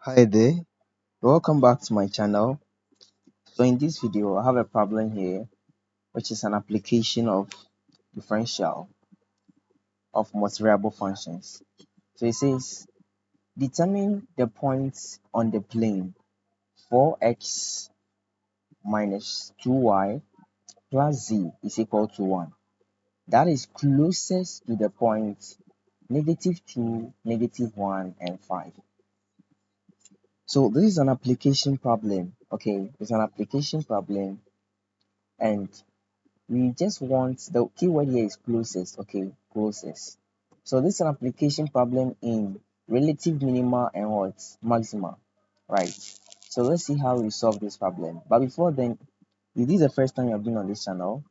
Hi there, welcome back to my channel. So in this video I have a problem here, which is an application of differential of multivariable functions. So it says determine the points on the plane 4x minus 2y plus z is equal to 1 that is closest to the point -2, -1 and 5. So this is an application problem. Okay, it's an application problem, and we just want the keyword here is closest. Okay, closest. So this is an application problem in relative minima and what maxima, right? So let's see how we solve this problem. But before then, if this is the first time you have been on this channel,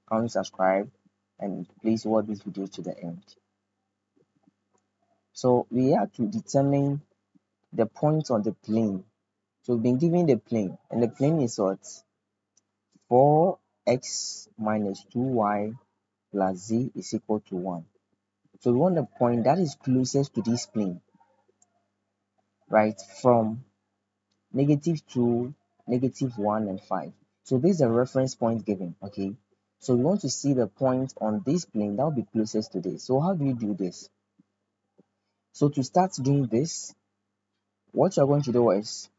kindly subscribe and please watch this video to the end. So we have to determine the point on the plane. So we've been given the plane, and the plane is what 4x minus 2y plus z is equal to 1. So we want the point that is closest to this plane, right, from -2, -1 and 5. So this is a reference point given. Okay, so we want to see the point on this plane that will be closest to this. So how do we do this? So to start doing this, what you're going to do is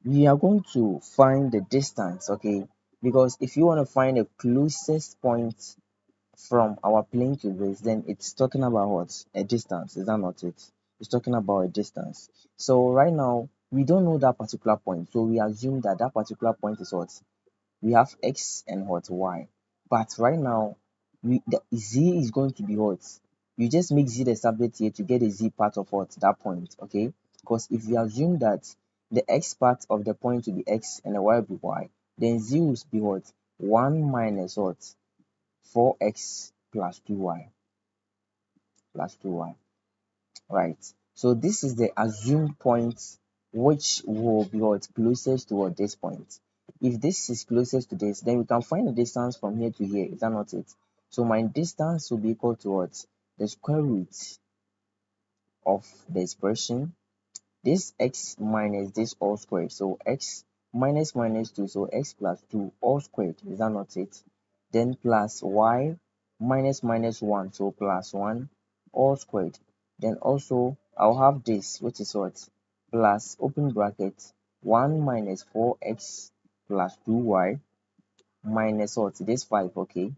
we are going to find the distance. Okay, because if you want to find the closest point from our plane to this, then it's talking about what? A distance, is that not it? It's talking about a distance. So right now we don't know that particular point, so we assume that that particular point is what? We have x and what? Y. But right now the z is going to be what? You just make z the subject here to get the z part of what? That point. Okay, because if we assume that the x part of the point will be x and the y will be y, then z will be what? 1 minus what? 4x plus 2y plus 2y, right? So this is the assumed point which will be what? Closest toward this point. If this is closest to this, then we can find the distance from here to here. Is that not it? So my distance will be equal to what? The square root of the expression, this x minus this all squared. So x minus minus 2, so x plus 2 all squared. Is that not it? Then plus y minus minus 1, so plus 1 all squared. Then also I'll have this, which is what? Plus open bracket 1 minus 4x plus 2y minus what? This 5, okay,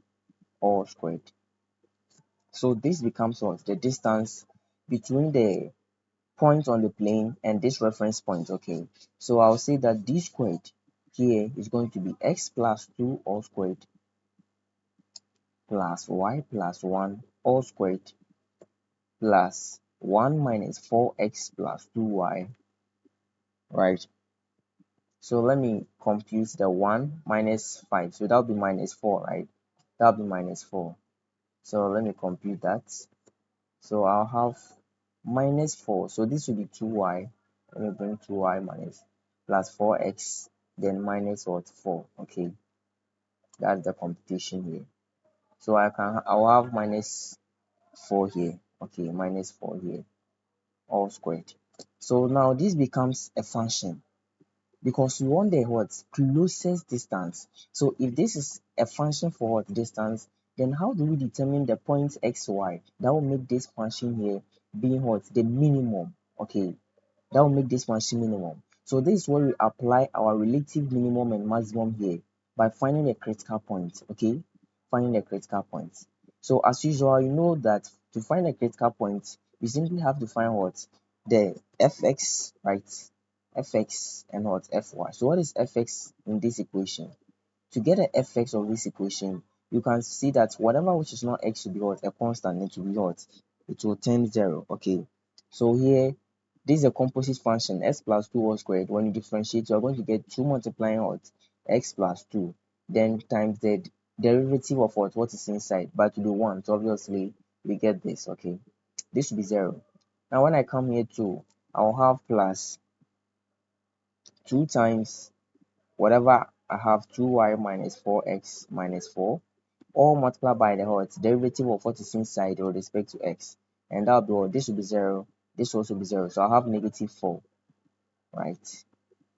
all squared. So this becomes what? The distance between the point on the plane and this reference point. Okay, so I'll say that d squared here is going to be x plus 2 all squared plus y plus 1 all squared plus 1 minus 4x plus 2y, right? So let me compute the 1 minus 5, so that'll be minus 4, right? That'll be minus 4. So let me compute that. So I'll have minus 4, so this will be 2y. Let me bring 2y minus plus 4x, then minus what? 4. Okay, that's the computation here. So I'll have minus 4 here. Okay, minus 4 here, all squared. So now this becomes a function because we want the what? Closest distance. So if this is a function for what? Distance, then how do we determine the point xy that will make this function here being what? The minimum. Okay, that will make this function minimum. So this is where we apply our relative minimum and maximum here by finding the critical point. Okay, finding the critical point. So as usual, you know that to find a critical point, we simply have to find what? The fx, right? Fx and what? Fy. So what is fx in this equation? To get the fx of this equation, you can see that whatever which is not x will be what? A constant. It will be what? It will turn 0. Okay, so here this is a composite function, x plus 2 all squared. When you differentiate, you are going to get 2 multiplying what? X plus 2, then times the derivative of what is inside, but to be 1. So obviously we get this. Okay, this will be 0. Now when I come here to, I'll have plus 2 times whatever I have, 2y minus 4x minus 4, all multiplied by the what? Derivative of what is inside with respect to x, and that'll be what? This will be 0. This will also be 0. So I'll have -4. right?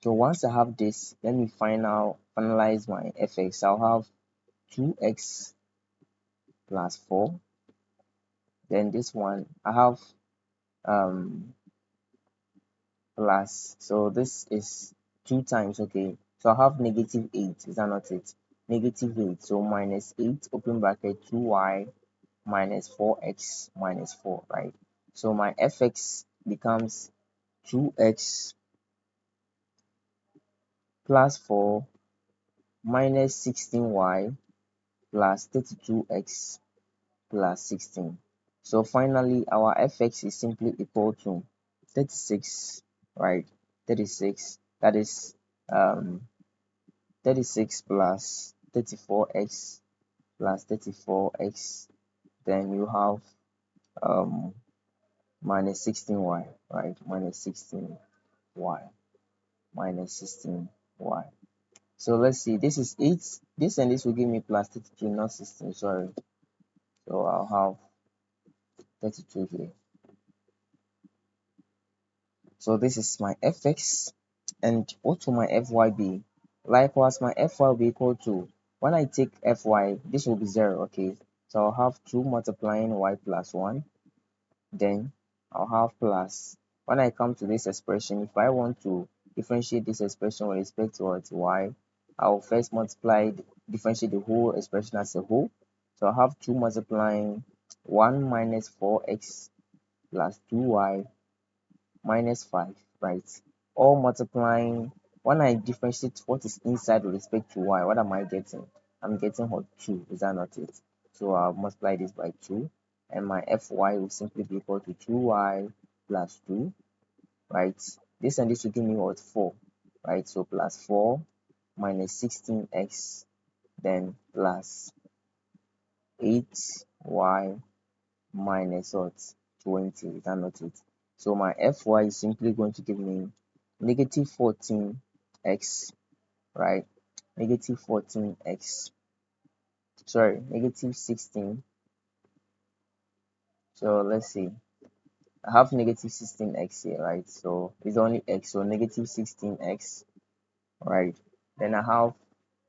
So once I have this, let me finalize my fx. I'll have 2x plus 4. Then this one I have um plus, so this is 2 times, okay, so I have negative 8, is that not it? Negative 8, so minus 8 open bracket 2y minus 4x minus 4, right? So my fx becomes 2x plus 4 minus 16y plus 32x plus 16. So finally our fx is simply equal to 36, right? 36, that is 36 plus 34x plus 34x, then you have um minus 16y, right? Minus 16y minus 16y. So let's see, this is 8, this and this will give me plus 32, not 16, sorry. So I'll have 32 here. So this is my fx, and what will my fy be? Likewise, my fy will be equal to, when I take fy, this will be 0, okay? So I'll have 2 multiplying y plus 1, then I'll have plus. When I come to this expression, if I want to differentiate this expression with respect to y, I'll first differentiate the whole expression as a whole. So I'll have 2 multiplying 1 minus 4x plus 2y minus 5, right? All multiplying, when I differentiate what is inside with respect to y, what am I getting? I'm getting what, 2, is that not it? So I'll multiply this by 2, and my fy will simply be equal to 2y plus 2, right? This and this will give me what, 4, right? So plus 4 minus 16x, then plus 8y minus what, 20, is that not it? So my fy is simply going to give me negative 14x, right? Negative 14x, sorry, negative 16. So let's see, I have negative 16x here, right? So it's only x, so negative 16x, right? Then I have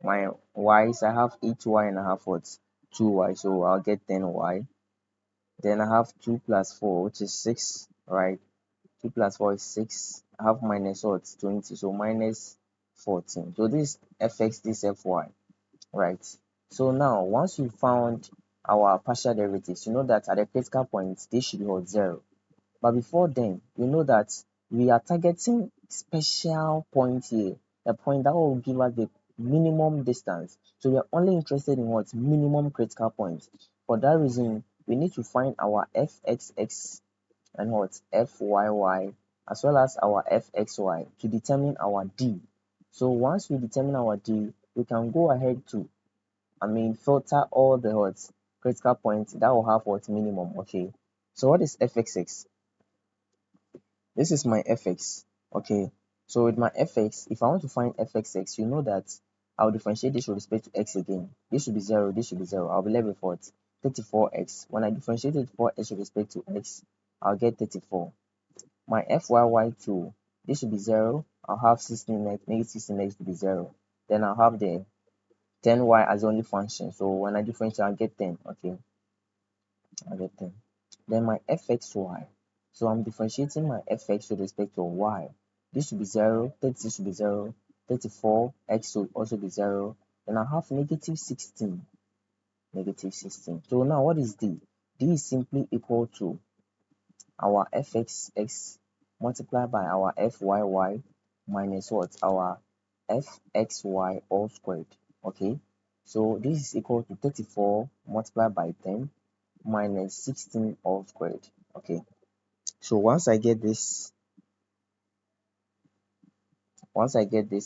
my y's, I have each y and I have what, 2y, so I'll get 10y. Then I have 2 plus 4, which is 6, right? 2 plus 4 is 6. I have minus what, 20, so minus 14. So this fx, this fy, right? So now once you found our partial derivatives, you know that at the critical point they should be hold 0. But before then, you know that we are targeting special point here, a point that will give us the minimum distance. So we are only interested in what, minimum critical point. For that reason, we need to find our fxx and what, fyy, as well as our fxy to determine our d. So once we determine our d, we can go ahead to, filter all the what, critical points that will have what, minimum, okay? So what is fxx? This is my fx, okay? So with my fx, if I want to find fxx, you know that I'll differentiate this with respect to x again. This should be 0, this should be 0. I'll be left with what, 34x. When I differentiate 34x with respect to x, I'll get 34. My fyy2, this should be 0. I'll have 16x, negative 16x to be 0. Then I'll have the 10y as the only function. So when I differentiate, I'll get 10, okay? I'll get 10. Then my fxy. So I'm differentiating my fx with respect to y. This should be 0, 36 should be 0, 34, x should also be 0. Then I have negative 16. Negative 16. So now what is d? D is simply equal to our fxx multiplied by our fyy minus what, our fxy all squared, okay? So this is equal to 34 multiplied by 10 minus 16 all squared, okay? So once I get this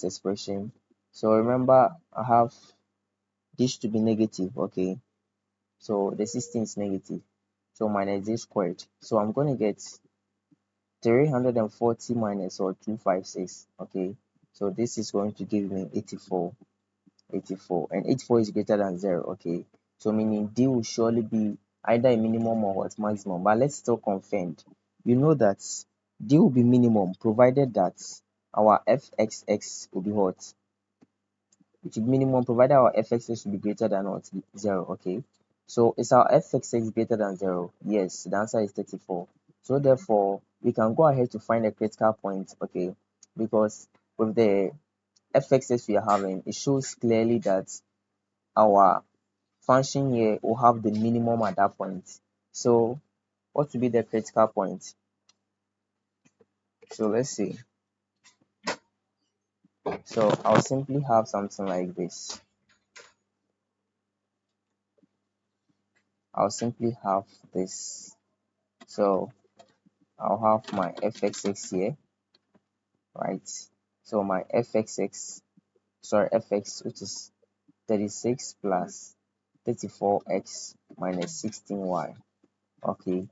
expression, so remember I have this to be negative, okay? So the 16 is negative, so minus this squared, so I'm going to get 340 minus or 256, okay? So this is going to give me 84, and 84 is greater than 0, okay? So meaning d will surely be either a minimum or what, maximum. But let's still confirm, you know that d will be minimum provided that our fxx will be what? It should minimum provided our fxx should be greater than what? 0. Okay. So is our fxx greater than 0? Yes, the answer is 34. So therefore, we can go ahead to find a critical point, okay? Because with the fxx we are having, it shows clearly that our function here will have the minimum at that point. So what will be the critical point? So let's see. So I'll simply have something like this. I'll simply have this. So I'll have my fxx here, right? So my fx, which is 36 plus 34x minus 16y, okay,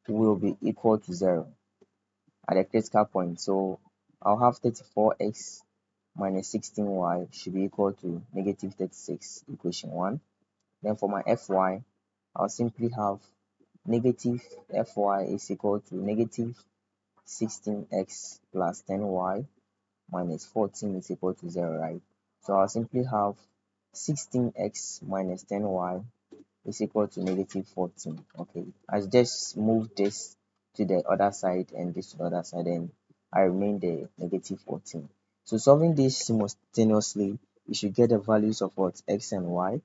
will be equal to 0 at the critical point. So I'll have 34x minus 16y should be equal to negative 36, equation 1. Then for my fy, I'll simply have negative fy is equal to negative 16x plus 10y minus 14 is equal to 0, right? So I'll simply have 16x minus 10y is equal to negative 14. Okay, I just move this to the other side and this to the other side, and I remain the negative 14. So solving this simultaneously, you should get the values of what? X and y.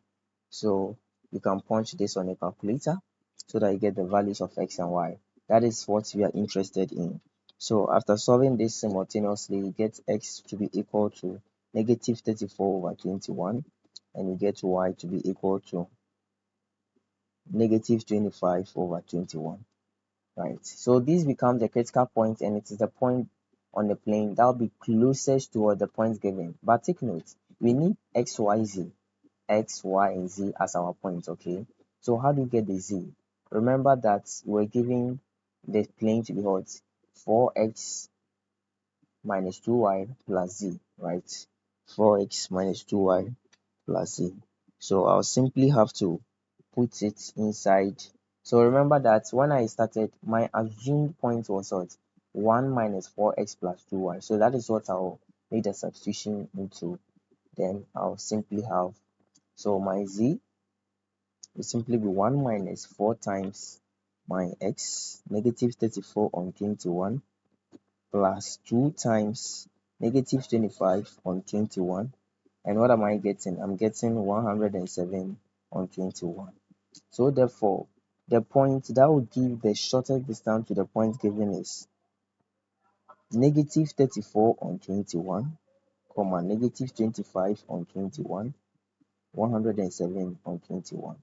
So you can punch this on a calculator so that you get the values of x and y. That is what we are interested in. So after solving this simultaneously, you get x to be equal to negative 34 over 21, and you get y to be equal to negative 25 over 21. Right. So this becomes the critical point, and it is the point on the plane that will be closest toward the point given. But take note, we need x, y, z. X, y, and z as our points, okay? So how do you get the z? Remember that we're giving the plane to be what? 4x minus 2y plus z, right? 4x minus 2y plus z. So I'll simply have to put it inside. So remember that when I started, my assumed point was what? 1 minus 4x plus 2y. So that is what I'll make the substitution into. Then I'll simply have, so my z will simply be 1 minus 4 times my x, negative 34 on 21, plus 2 times negative 25 on 21. And what am I getting? I'm getting 107 on 21. So therefore, the point that will give the shortest distance to the point given is negative 34 on 21, comma, negative 25 on 21, 107 on 21.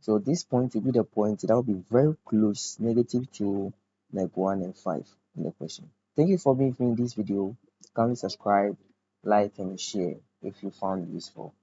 So this point will be the point that will be very close, negative to like 1 and 5 in the question. Thank you for being in this video. Kindly subscribe, like, and share if you found it useful.